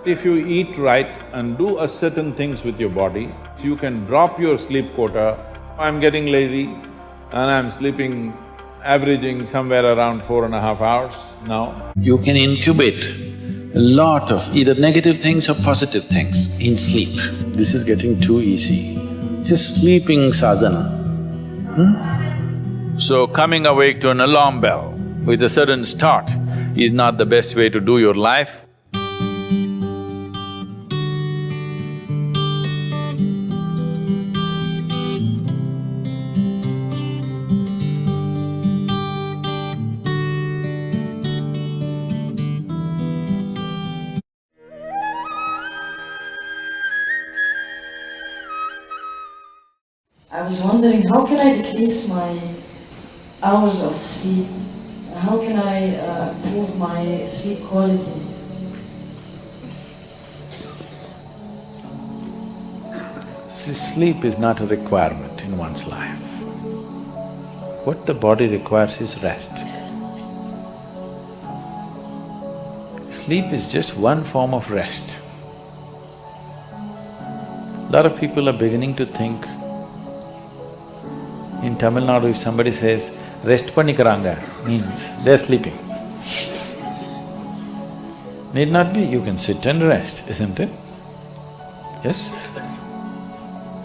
If you eat right and do a certain things with your body, you can drop your sleep quota. I'm getting lazy and I'm sleeping, averaging somewhere around 4.5 hours now. You can incubate a lot of either negative things or positive things in sleep. This is getting too easy. Just sleeping sadhana. So coming awake to an alarm bell with a sudden start is not the best way to do your life. I was wondering, how can I decrease my hours of sleep? How can I improve my sleep quality? See, sleep is not a requirement in one's life. What the body requires is rest. Sleep is just one form of rest. A lot of people are beginning to think, in Tamil Nadu, if somebody says, rest pannikaranga, means they're sleeping. Need not be, you can sit and rest, isn't it? Yes?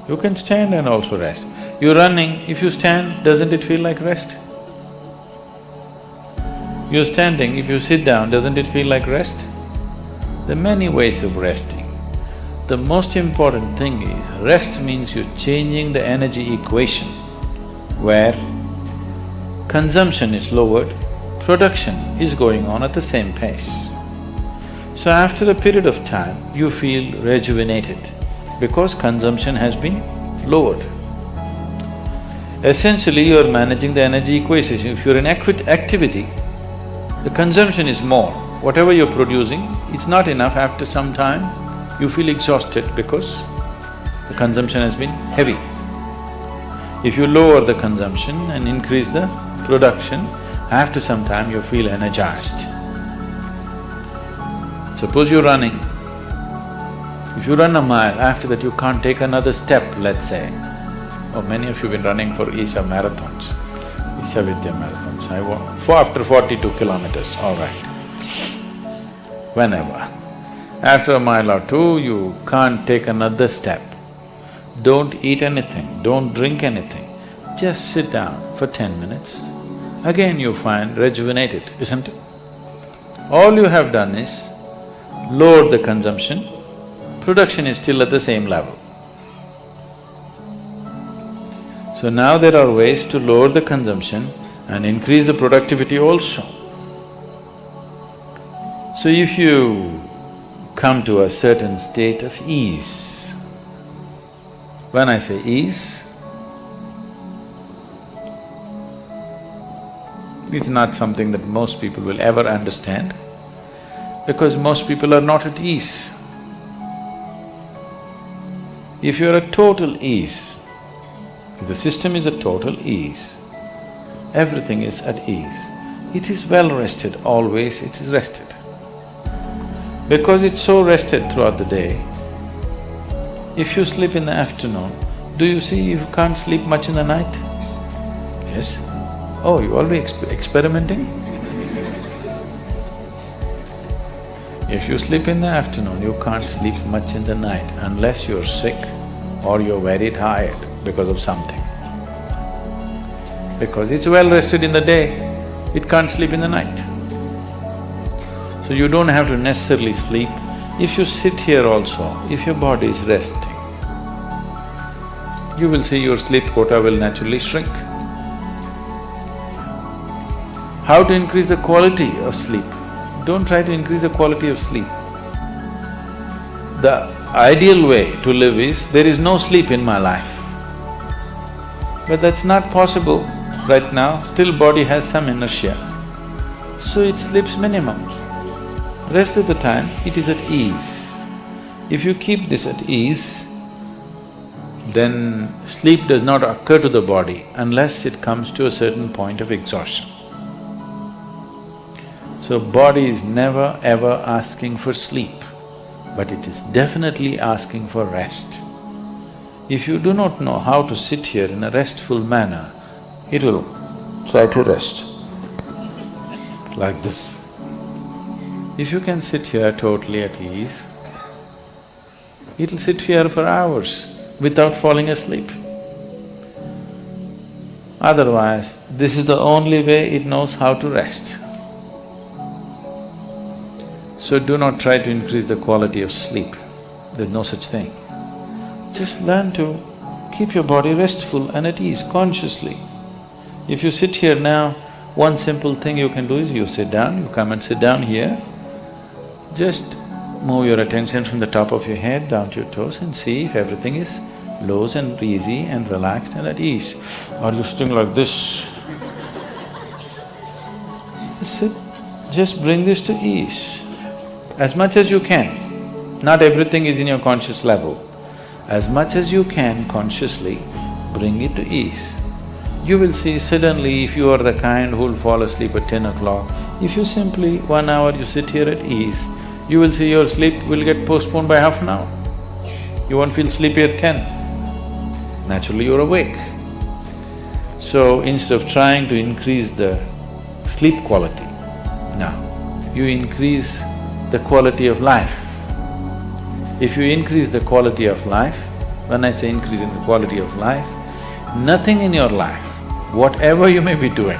You can stand and also rest. You're running, if you stand, doesn't it feel like rest? You're standing, if you sit down, doesn't it feel like rest? There are many ways of resting. The most important thing is, rest means you're changing the energy equation, where consumption is lowered, production is going on at the same pace. So after a period of time, you feel rejuvenated because consumption has been lowered. Essentially, you're managing the energy equation. If you're in activity, the consumption is more. Whatever you're producing, it's not enough. After some time, you feel exhausted because the consumption has been heavy. If you lower the consumption and increase the production, after some time you feel energized. Suppose you're running. If you run a mile, after that you can't take another step, let's say. Oh, many of you have been running for Isha marathons, Isha Vidya marathons. After 42 kilometers, all right. Whenever. After a mile or two, you can't take another step. Don't eat anything, don't drink anything, just sit down for 10 minutes. Again you find rejuvenated, isn't it? All you have done is lower the consumption, production is still at the same level. So now there are ways to lower the consumption and increase the productivity also. So if you come to a certain state of ease, when I say ease, it's not something that most people will ever understand, because most people are not at ease. If you're at total ease, if the system is at total ease, everything is at ease, it is well rested, always it is rested. Because it's so rested throughout the day, if you sleep in the afternoon, do you see you can't sleep much in the night? Yes? Oh, you already experimenting? If you sleep in the afternoon, you can't sleep much in the night unless you're sick or you're very tired because of something. Because it's well rested in the day, it can't sleep in the night. So you don't have to necessarily sleep. If you sit here also, if your body is resting, you will see your sleep quota will naturally shrink. How to increase the quality of sleep? Don't try to increase the quality of sleep. The ideal way to live is, there is no sleep in my life. But that's not possible right now, still body has some inertia. So it sleeps minimum. Rest of the time, it is at ease. If you keep this at ease, then sleep does not occur to the body unless it comes to a certain point of exhaustion. So body is never ever asking for sleep. but it is definitely asking for rest. If you do not know how to sit here in a restful manner, it will try to rest like this. If you can sit here totally at ease, it'll sit here for hours without falling asleep. Otherwise, this is the only way it knows how to rest. So do not try to increase the quality of sleep, there's no such thing. Just learn to keep your body restful and at ease consciously. If you sit here now, one simple thing you can do is you sit down, you come and sit down here. Just move your attention from the top of your head down to your toes and see if everything is loose and easy and relaxed and at ease. Are you sitting like this? Sit, just bring this to ease as much as you can. Not everything is in your conscious level. As much as you can consciously, bring it to ease. You will see suddenly if you are the kind who will fall asleep at 10 o'clock, if you simply 1 hour you sit here at ease, you will see your sleep will get postponed by half an hour. You won't feel sleepy at 10. Naturally you're awake. So instead of trying to increase the sleep quality, now you increase the quality of life. If you increase the quality of life, when I say increase in the quality of life, nothing in your life, whatever you may be doing,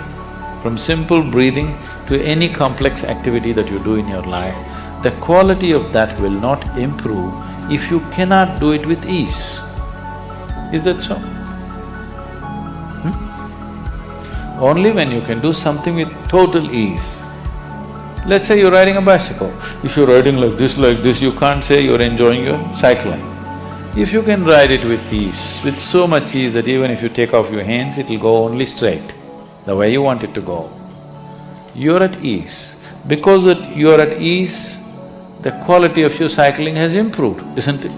from simple breathing to any complex activity that you do in your life, the quality of that will not improve if you cannot do it with ease. Is that so? Only when you can do something with total ease. Let's say you're riding a bicycle. If you're riding like this, you can't say you're enjoying your cycling. If you can ride it with ease, with so much ease that even if you take off your hands, it'll go only straight, the way you want it to go. You're at ease. Because that you're at ease, the quality of your cycling has improved, isn't it?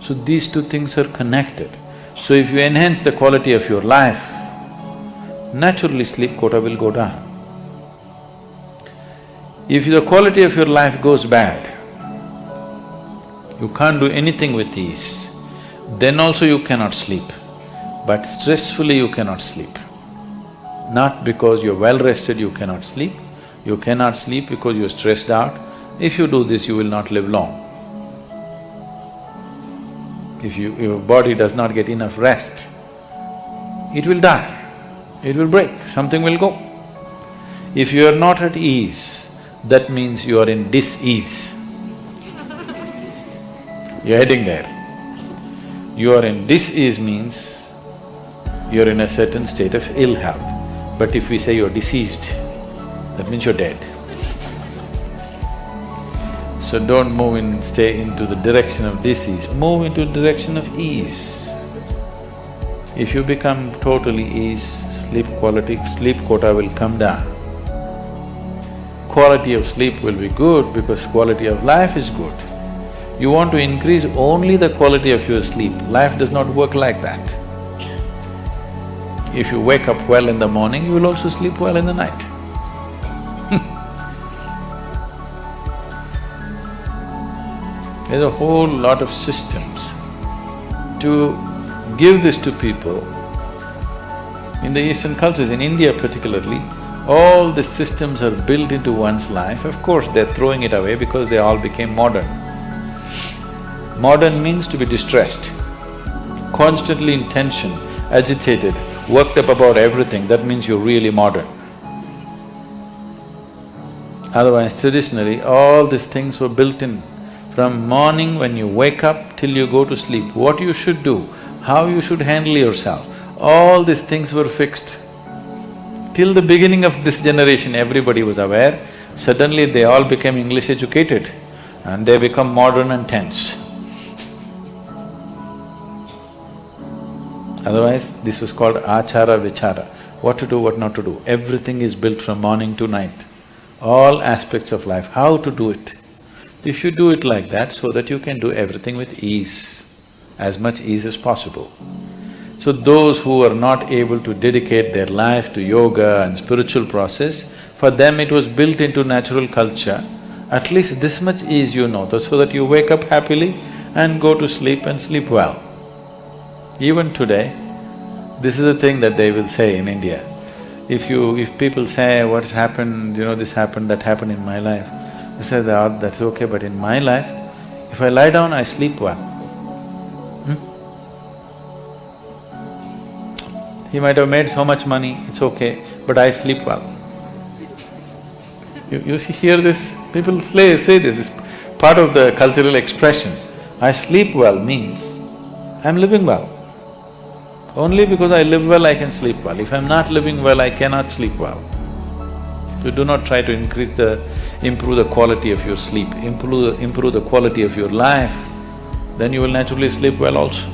So these two things are connected. So if you enhance the quality of your life, naturally sleep quota will go down. If the quality of your life goes bad, you can't do anything with ease, then also you cannot sleep. But stressfully you cannot sleep. Not because you're well rested you cannot sleep, you cannot sleep because you're stressed out. If you do this, you will not live long. If your body does not get enough rest, it will die, it will break, something will go. If you are not at ease, that means you are in dis-ease. You're heading there. You are in dis-ease means you're in a certain state of ill health. But if we say you're deceased, that means you're dead. So don't stay into the direction of disease, move into the direction of ease. If you become totally ease, sleep quota will come down. Quality of sleep will be good because quality of life is good. You want to increase only the quality of your sleep, life does not work like that. If you wake up well in the morning, you will also sleep well in the night. There's a whole lot of systems to give this to people. In the Eastern cultures, in India particularly, all the systems are built into one's life. Of course, they're throwing it away because they all became modern. Modern means to be distressed, constantly in tension, agitated, worked up about everything, that means you're really modern. Otherwise, traditionally, all these things were built in. From morning when you wake up till you go to sleep, what you should do, how you should handle yourself, all these things were fixed. Till the beginning of this generation, everybody was aware, suddenly they all became English educated and they become modern and tense. Otherwise, this was called achara vichara, what to do, what not to do. Everything is built from morning to night, all aspects of life, how to do it. If you do it like that, so that you can do everything with ease, as much ease as possible. So those who are not able to dedicate their life to yoga and spiritual process, for them it was built into natural culture At least this much is you know, so that you wake up happily and go to sleep and sleep well. Even today, this is the thing that they will say in India. If people say, what's happened, this happened, that happened in my life, they say, that's okay, but in my life, if I lie down, I sleep well. He might have made so much money, it's okay, but I sleep well. You hear this? People say this part of the cultural expression. I sleep well means I'm living well. Only because I live well, I can sleep well. If I'm not living well, I cannot sleep well. So do not try to improve the quality of your sleep, improve the quality of your life, then you will naturally sleep well also.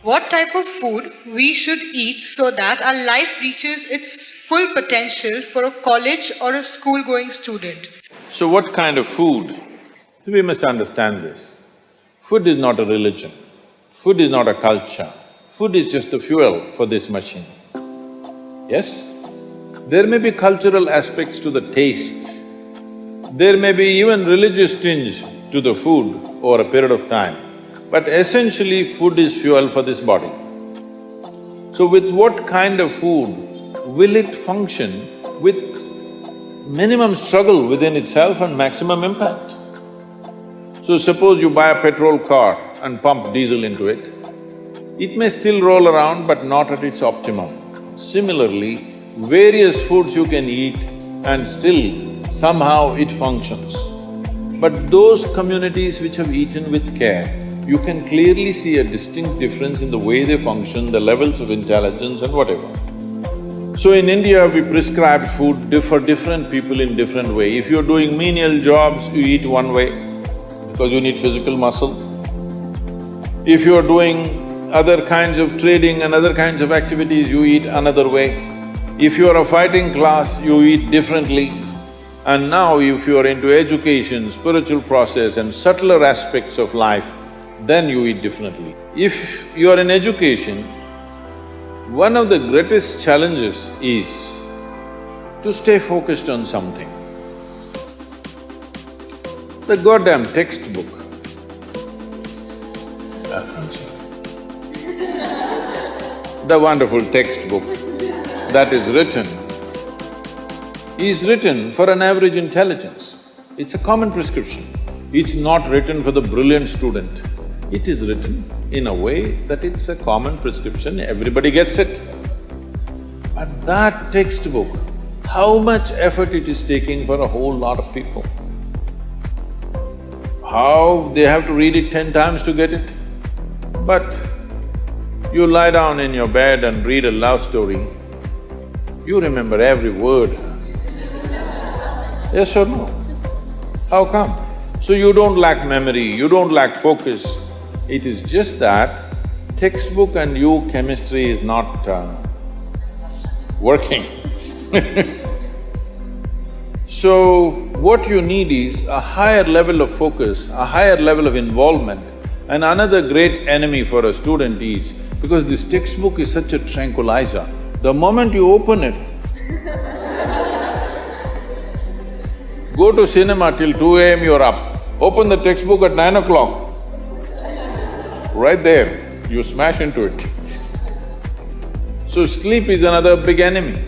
What type of food we should eat so that our life reaches its full potential for a college or a school-going student? So what kind of food? We must understand this. Food is not a religion, food is not a culture, food is just the fuel for this machine. Yes? There may be cultural aspects to the tastes, there may be even religious tinge to the food over a period of time, but essentially food is fuel for this body. So with what kind of food will it function with minimum struggle within itself and maximum impact? So suppose you buy a petrol car and pump diesel into it, it may still roll around but not at its optimum. Similarly, various foods you can eat and still somehow it functions. But those communities which have eaten with care, you can clearly see a distinct difference in the way they function, the levels of intelligence and whatever. So in India, we prescribe food for different people in different way. If you're doing menial jobs, you eat one way because you need physical muscle. If you're doing other kinds of trading and other kinds of activities, you eat another way. If you're a fighting class, you eat differently. And now if you're into education, spiritual process and subtler aspects of life, then you eat differently. If you're in education, one of the greatest challenges is to stay focused on something. The goddamn textbook. I'm sorry. The wonderful textbook that is written for an average intelligence. It's a common prescription. It's not written for the brilliant student. It is written in a way that it's a common prescription, everybody gets it. But that textbook, how much effort it is taking for a whole lot of people. How they have to read it 10 times to get it. But you lie down in your bed and read a love story, you remember every word. Yes or no? How come? So you don't lack memory, you don't lack focus. It is just that textbook and you chemistry is not working. So what you need is a higher level of focus, a higher level of involvement. And another great enemy for a student is, because this textbook is such a tranquilizer, the moment you open it, go to cinema till 2 a.m. you're up, open the textbook at 9 o'clock, right there, you smash into it. So sleep is another big enemy.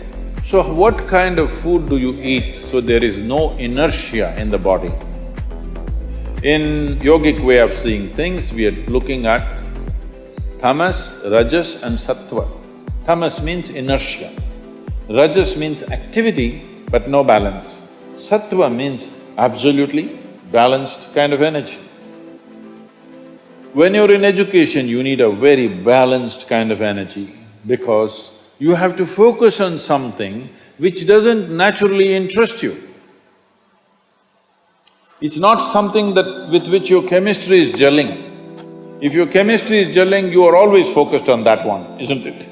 So what kind of food do you eat so there is no inertia in the body? In yogic way of seeing things, we are looking at tamas, rajas and sattva. Tamas means inertia, rajas means activity but no balance. Sattva means absolutely balanced kind of energy. When you're in education, you need a very balanced kind of energy because you have to focus on something which doesn't naturally interest you. It's not something with which your chemistry is gelling. If your chemistry is gelling, you are always focused on that one, isn't it?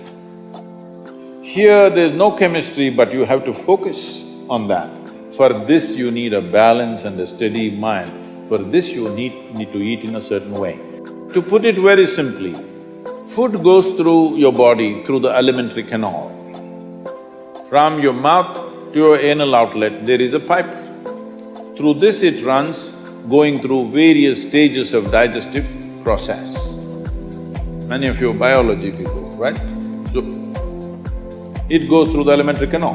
Here there's no chemistry, but you have to focus on that. For this you need a balance and a steady mind. For this you need to eat in a certain way. To put it very simply, Food goes through your body through the alimentary canal. From your mouth to your anal outlet, there is a pipe. Through this it runs, going through various stages of digestive process. Many of you are biology people, right? So, it goes through the alimentary canal.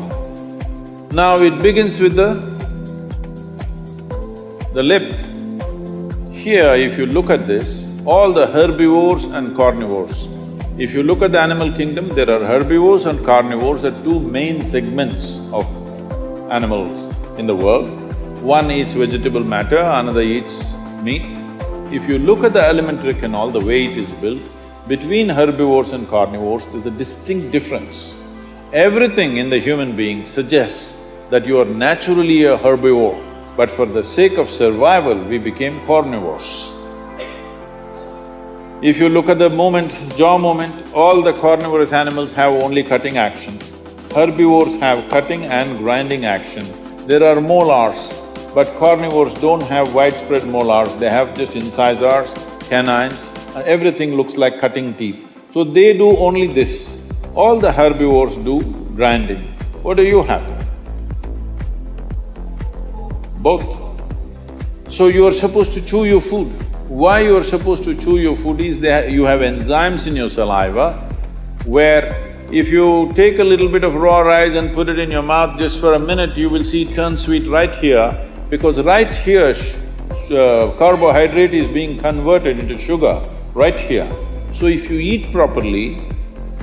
Now it begins with the lip. Here, if you look at this, all the herbivores and carnivores. If you look at the animal kingdom, there are herbivores and carnivores are two main segments of animals in the world. One eats vegetable matter, another eats meat. If you look at the alimentary canal, the way it is built, between herbivores and carnivores, there's a distinct difference. Everything in the human being suggests that you are naturally a herbivore, but for the sake of survival, we became carnivores. If you look at the jaw movement, all the carnivorous animals have only cutting action. Herbivores have cutting and grinding action. There are molars, but carnivores don't have widespread molars, they have just incisors, canines, and everything looks like cutting teeth. So they do only this. All the herbivores do grinding. What do you have? Both. So you are supposed to chew your food. Why you are supposed to chew your food is you have enzymes in your saliva where if you take a little bit of raw rice and put it in your mouth just for a minute, you will see it turn sweet right here, because right here carbohydrate is being converted into sugar, right here. So if you eat properly,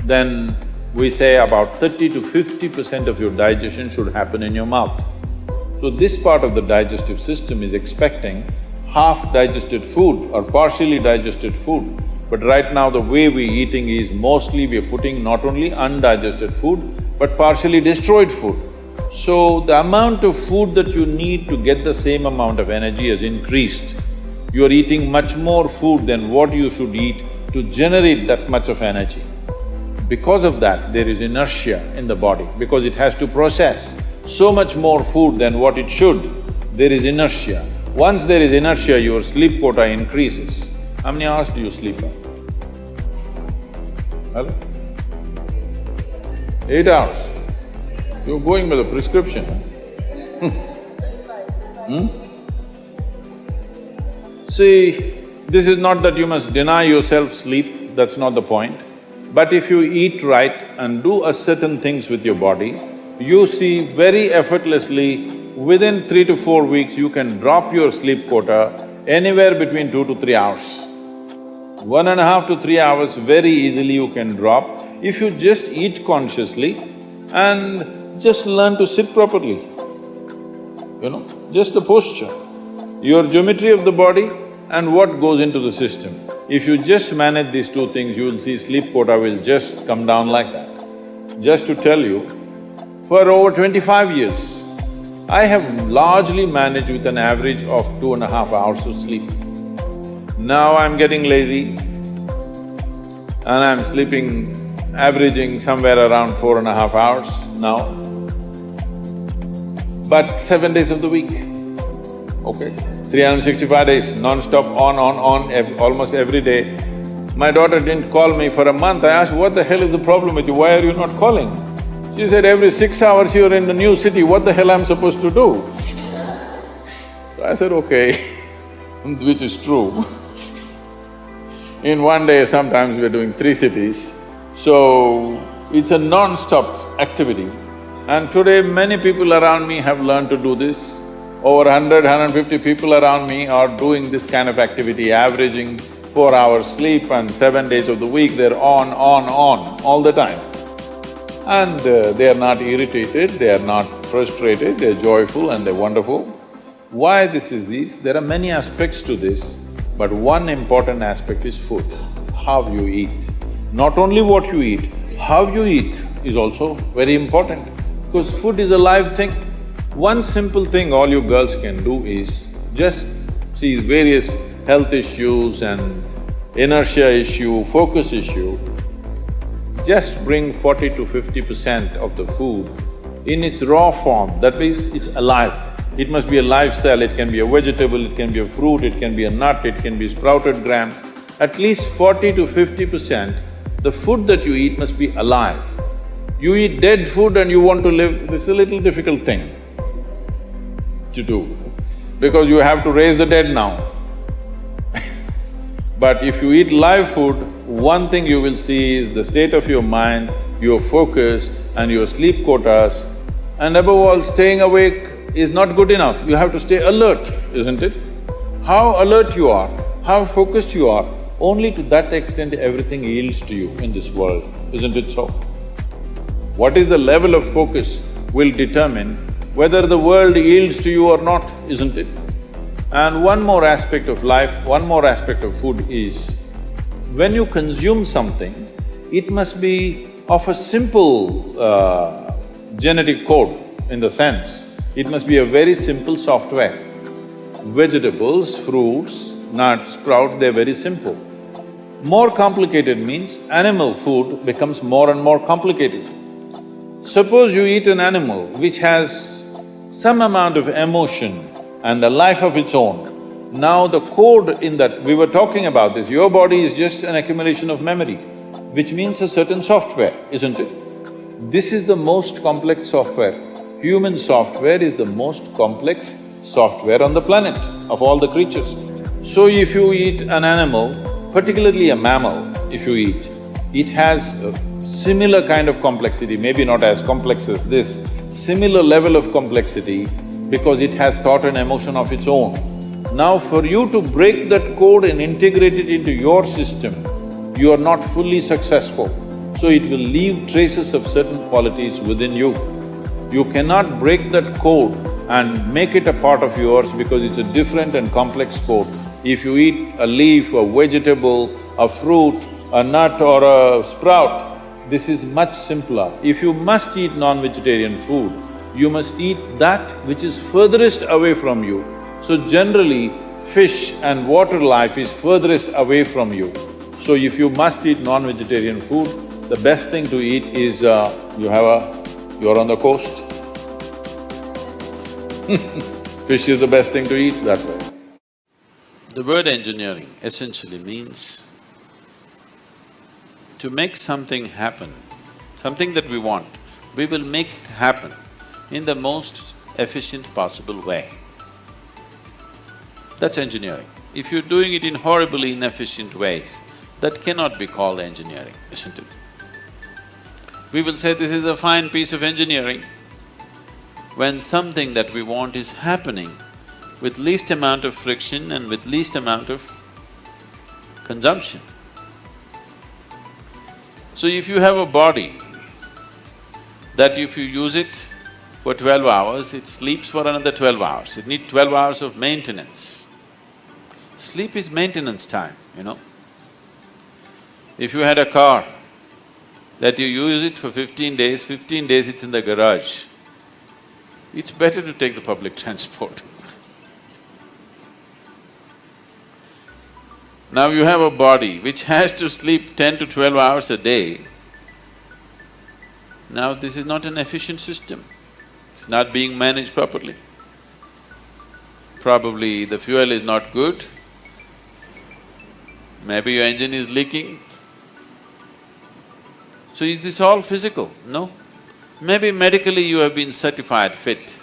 then we say about 30 to 50% of your digestion should happen in your mouth. So this part of the digestive system is expecting half-digested food or partially digested food. But right now the way we're eating is mostly we're putting not only undigested food, but partially destroyed food. So the amount of food that you need to get the same amount of energy has increased. You're eating much more food than what you should eat to generate that much of energy. Because of that, there is inertia in the body, because it has to process so much more food than what it should, there is inertia. Once there is inertia, your sleep quota increases. How many hours do you sleep? Hello? 8 hours. You're going by the prescription. See, this is not that you must deny yourself sleep, that's not the point. But if you eat right and do a certain things with your body, you see very effortlessly, within 3 to 4 weeks, you can drop your sleep quota anywhere between 2 to 3 hours. 1.5 to 3 hours very easily you can drop if you just eat consciously and just learn to sit properly, just the posture, your geometry of the body and what goes into the system. If you just manage these two things, you will see sleep quota will just come down like that. Just to tell you, for over 25 years, I have largely managed with an average of 2.5 hours of sleep. Now I'm getting lazy and I'm sleeping, averaging somewhere around 4.5 hours now, but 7 days of the week, okay? 365 days, non-stop, on, almost every day. My daughter didn't call me for a month. I asked, what the hell is the problem with you, why are you not calling? She said, every 6 hours you're in the new city, what the hell I'm supposed to do? So I said, okay, which is true. In one day, sometimes we're doing 3 cities, so it's a non-stop activity. And today, many people around me have learned to do this. Over 100, 150 people around me are doing this kind of activity, averaging 4 hours sleep, and 7 days of the week they're on, all the time. And they are not irritated, they are not frustrated, they're joyful and they're wonderful. Why this is this? There are many aspects to this, but one important aspect is food, how you eat. Not only what you eat, how you eat is also very important, because food is a live thing. One simple thing all you girls can do is just see various health issues and inertia issue, focus issue, just bring 40 to 50% of the food in its raw form, that means it's alive. It must be a live cell, it can be a vegetable, it can be a fruit, it can be a nut, it can be sprouted gram. At least 40 to 50% The food that you eat must be alive. You eat dead food and you want to live, this is a little difficult thing to do, because you have to raise the dead now. But if you eat live food, one thing you will see is the state of your mind, your focus and your sleep quotas, and above all, staying awake is not good enough, you have to stay alert, isn't it? How alert you are, how focused you are, only to that extent everything yields to you in this world, isn't it so? What is the level of focus will determine whether the world yields to you or not, isn't it? And one more aspect of life, one more aspect of food is, when you consume something, it must be of a simple genetic code in the sense, it must be a very simple software. Vegetables, fruits, nuts, sprouts, they're very simple. More complicated means animal food becomes more and more complicated. Suppose you eat an animal which has some amount of emotion and a life of its own. Now the code in that… we were talking about this, your body is just an accumulation of memory, which means a certain software, isn't it? This is the most complex software. Human software is the most complex software on the planet of all the creatures. So if you eat an animal, particularly a mammal, if you eat, it has a similar kind of complexity, maybe not as complex as this, similar level of complexity because it has thought and emotion of its own. Now for you to break that code and integrate it into your system, you are not fully successful. So it will leave traces of certain qualities within you. You cannot break that code and make it a part of yours because it's a different and complex code. If you eat a leaf, a vegetable, a fruit, a nut or a sprout, this is much simpler. If you must eat non-vegetarian food, you must eat that which is furthest away from you. So generally, fish and water life is furthest away from you. So if you must eat non-vegetarian food, the best thing to eat is you're on the coast. Fish is the best thing to eat that way. The word engineering essentially means to make something happen, something that we want, we will make it happen in the most efficient possible way. That's engineering. If you're doing it in horribly inefficient ways, that cannot be called engineering, isn't it? We will say this is a fine piece of engineering when something that we want is happening with least amount of friction and with least amount of consumption. So if you have a body that if you use it for 12 hours, it sleeps for another 12 hours, it needs 12 hours of maintenance. Sleep is maintenance time, you know. If you had a car that you use it for 15 days it's in the garage, it's better to take the public transport. Now you have a body which has to sleep 10 to 12 hours a day. Now this is not an efficient system, it's not being managed properly. Probably the fuel is not good, maybe your engine is leaking. So is this all physical? No. Maybe medically you have been certified fit,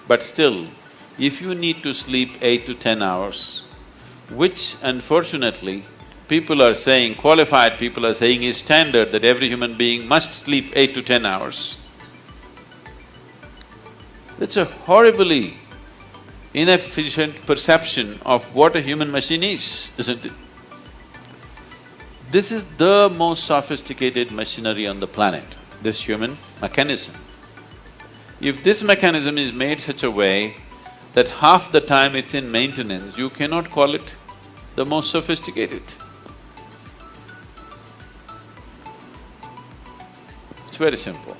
but still, if you need to sleep 8 to 10 hours, which unfortunately people are saying, qualified people are saying is standard that every human being must sleep 8 to 10 hours. That's a horribly inefficient perception of what a human machine is, isn't it? This is the most sophisticated machinery on the planet, this human mechanism. If this mechanism is made such a way that half the time it's in maintenance, you cannot call it the most sophisticated. It's very simple.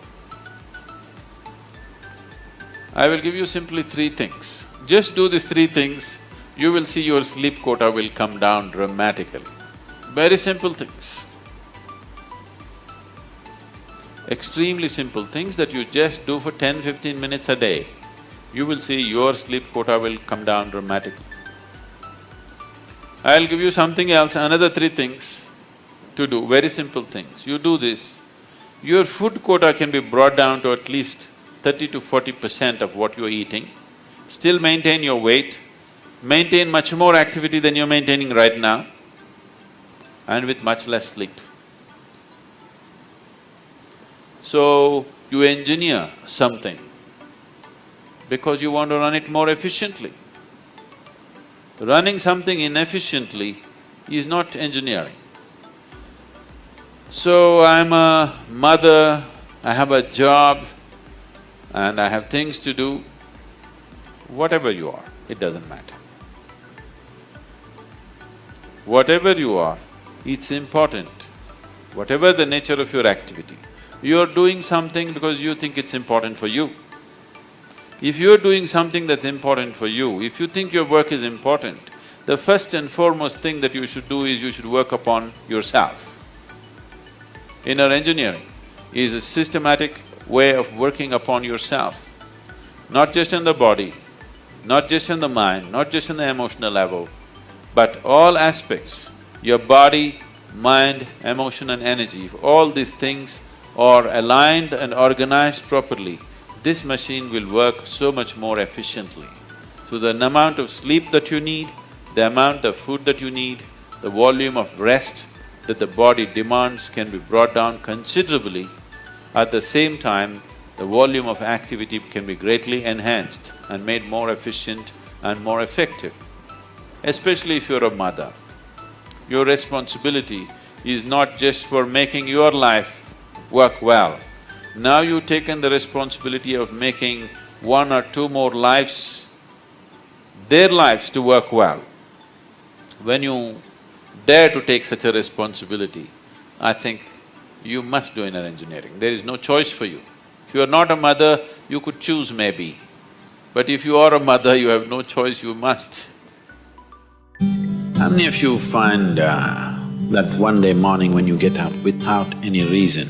I will give you simply 3 things. Just do these 3 things, you will see your sleep quota will come down dramatically. Very simple things. Extremely simple things that you just do for 10-15 minutes a day, you will see your sleep quota will come down dramatically. I'll give you something else, another 3 things. to do very simple things. You do this, your food quota can be brought down to at least 30 to 40% of what you're eating, still maintain your weight, maintain much more activity than you're maintaining right now, and with much less sleep. So, you engineer something because you want to run it more efficiently. Running something inefficiently is not engineering. So, I'm a mother, I have a job, and I have things to do. Whatever you are, it doesn't matter. Whatever you are, it's important. Whatever the nature of your activity, you're doing something because you think it's important for you. If you're doing something that's important for you, if you think your work is important, the first and foremost thing that you should do is you should work upon yourself. Inner engineering is a systematic way of working upon yourself, not just in the body, not just in the mind, not just in the emotional level, but all aspects, your body, mind, emotion and energy. If all these things are aligned and organized properly, this machine will work so much more efficiently. So the amount of sleep that you need, the amount of food that you need, the volume of rest that the body demands can be brought down considerably. At the same time, the volume of activity can be greatly enhanced and made more efficient and more effective. Especially if you're a mother, your responsibility is not just for making your life work well. Now you've taken the responsibility of making one or two more lives, their lives to work well. When you dare to take such a responsibility, I think you must do inner engineering. There is no choice for you. If you are not a mother, you could choose maybe. But if you are a mother, you have no choice, you must. How many of you find that one day morning when you get up without any reason,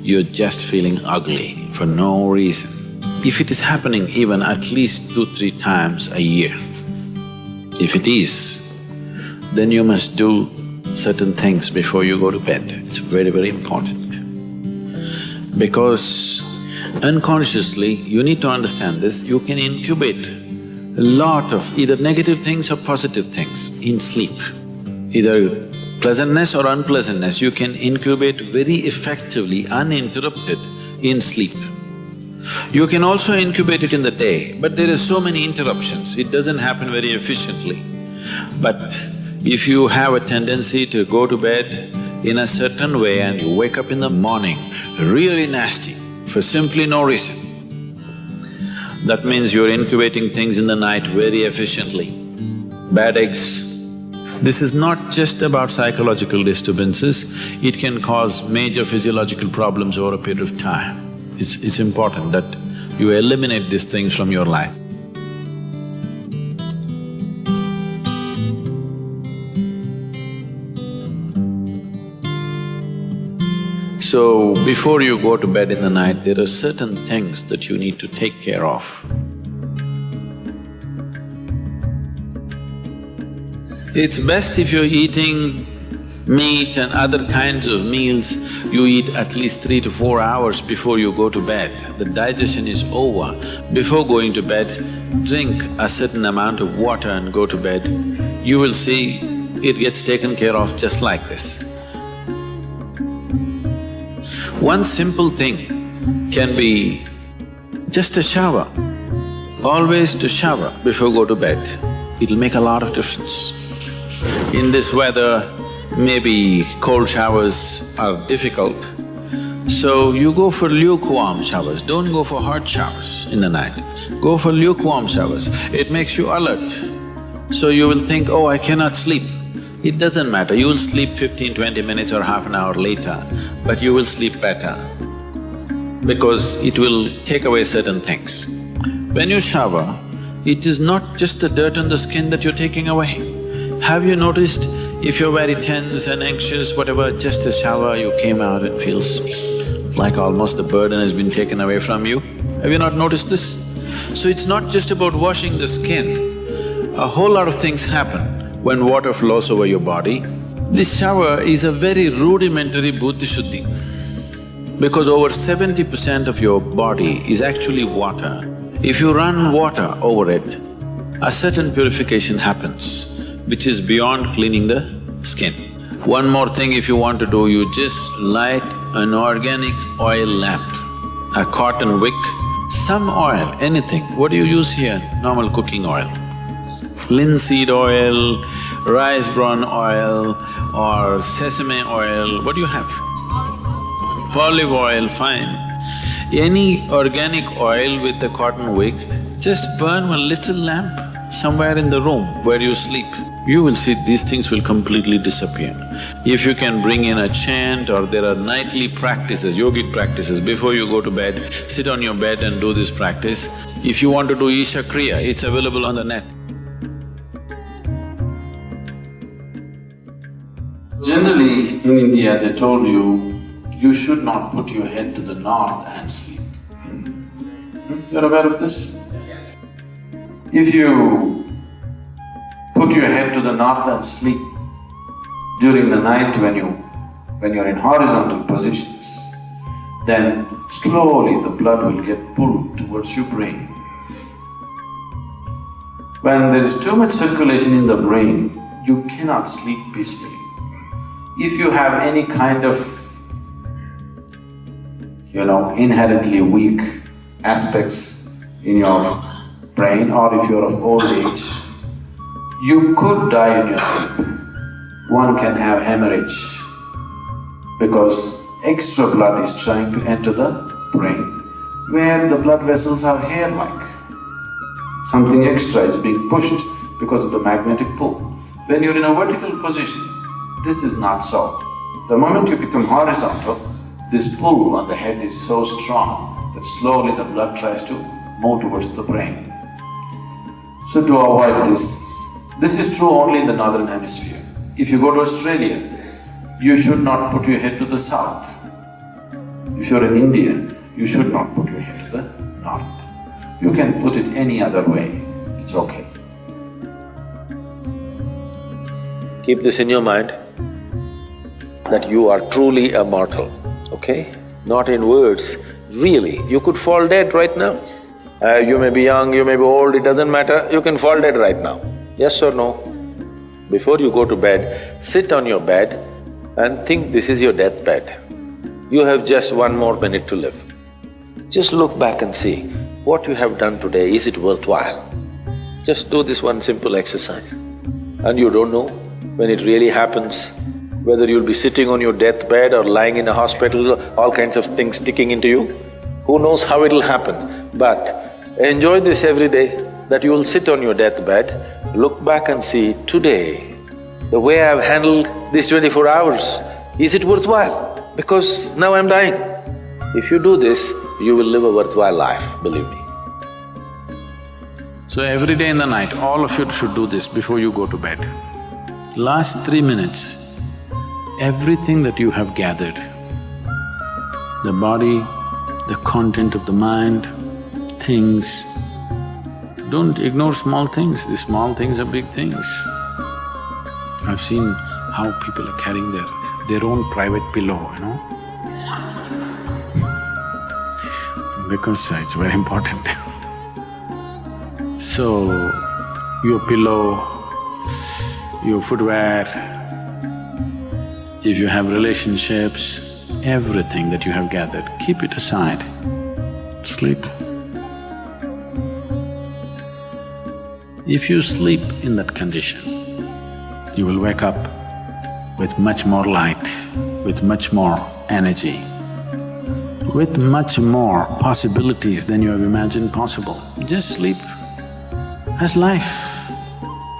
you're just feeling ugly for no reason? If it is happening even at least 2-3 times a year, if it is, then you must do certain things before you go to bed. It's very, very important. Because unconsciously, you need to understand this, you can incubate a lot of either negative things or positive things in sleep. Either pleasantness or unpleasantness, you can incubate very effectively, uninterrupted in sleep. You can also incubate it in the day, but there are so many interruptions, it doesn't happen very efficiently. But if you have a tendency to go to bed in a certain way and you wake up in the morning really nasty for simply no reason, that means you're incubating things in the night very efficiently. Bad eggs. This is not just about psychological disturbances, it can cause major physiological problems over a period of time. It's important that you eliminate these things from your life. So, before you go to bed in the night, there are certain things that you need to take care of. It's best if you're eating meat and other kinds of meals, you eat at least 3 to 4 hours before you go to bed. The digestion is over. Before going to bed, drink a certain amount of water and go to bed. You will see it gets taken care of just like this. One simple thing can be just a shower. Always to shower before go to bed, it'll make a lot of difference. In this weather, maybe cold showers are difficult, so you go for lukewarm showers, don't go for hot showers in the night. Go for lukewarm showers, it makes you alert. So you will think, oh, I cannot sleep. It doesn't matter, you will sleep 15-20 minutes or half an hour later, but you will sleep better because it will take away certain things. When you shower, it is not just the dirt on the skin that you're taking away. Have you noticed if you're very tense and anxious, whatever, just a shower, you came out, it feels like almost the burden has been taken away from you? Have you not noticed this? So it's not just about washing the skin, a whole lot of things happen when water flows over your body. This shower is a very rudimentary buddhi shuddhi, because over 70% of your body is actually water. If you run water over it, a certain purification happens, which is beyond cleaning the skin. One more thing if you want to do, you just light an organic oil lamp, a cotton wick, some oil, anything. What do you use here? Normal cooking oil. Linseed oil, rice bran oil or sesame oil, what do you have? Olive oil, fine. Any organic oil with a cotton wick, just burn one little lamp somewhere in the room where you sleep. You will see these things will completely disappear. If you can bring in a chant or there are nightly practices, yogic practices, before you go to bed, sit on your bed and do this practice. If you want to do Isha Kriya, it's available on the net. Generally, in India, they told you should not put your head to the north and sleep. You're aware of this? If you put your head to the north and sleep during the night when you're in horizontal positions, then slowly the blood will get pulled towards your brain. When there is too much circulation in the brain, you cannot sleep peacefully. If you have any kind of, inherently weak aspects in your brain, or if you're of old age, you could die in your sleep. One can have hemorrhage because extra blood is trying to enter the brain where the blood vessels are hair-like. Something extra is being pushed because of the magnetic pull. When you're in a vertical position, this is not so. The moment you become horizontal, this pull on the head is so strong that slowly the blood tries to move towards the brain. So to avoid this is true only in the northern hemisphere. If you go to Australia, you should not put your head to the south. If you're in India, you should not put your head to the north. You can put it any other way, it's okay. Keep this in your mind, that you are truly a mortal, okay? Not in words, really. You could fall dead right now. You may be young, you may be old, it doesn't matter, you can fall dead right now. Yes or no? Before you go to bed, sit on your bed and think this is your deathbed. You have just one more minute to live. Just look back and see, what you have done today, is it worthwhile? Just do this one simple exercise. And you don't know when it really happens, whether you'll be sitting on your deathbed or lying in a hospital, all kinds of things sticking into you. Who knows how it'll happen, but enjoy this every day, that you will sit on your deathbed, look back and see, today, the way I've handled these 24 hours, is it worthwhile? Because now I'm dying. If you do this, you will live a worthwhile life, believe me. So every day in the night, all of you should do this before you go to bed. Last 3 minutes, everything that you have gathered, the body, the content of the mind, things, don't ignore small things, these small things are big things. I've seen how people are carrying their own private pillow, because it's very important. So, your pillow, your footwear, if you have relationships, everything that you have gathered, keep it aside, sleep. If you sleep in that condition, you will wake up with much more light, with much more energy, with much more possibilities than you have imagined possible. Just sleep as life,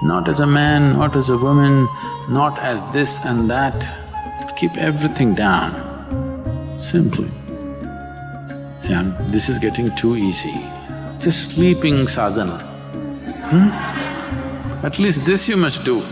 not as a man, not as a woman, not as this and that. Keep everything down, simply. See, this is getting too easy. Just sleeping sadhana. At least this you must do.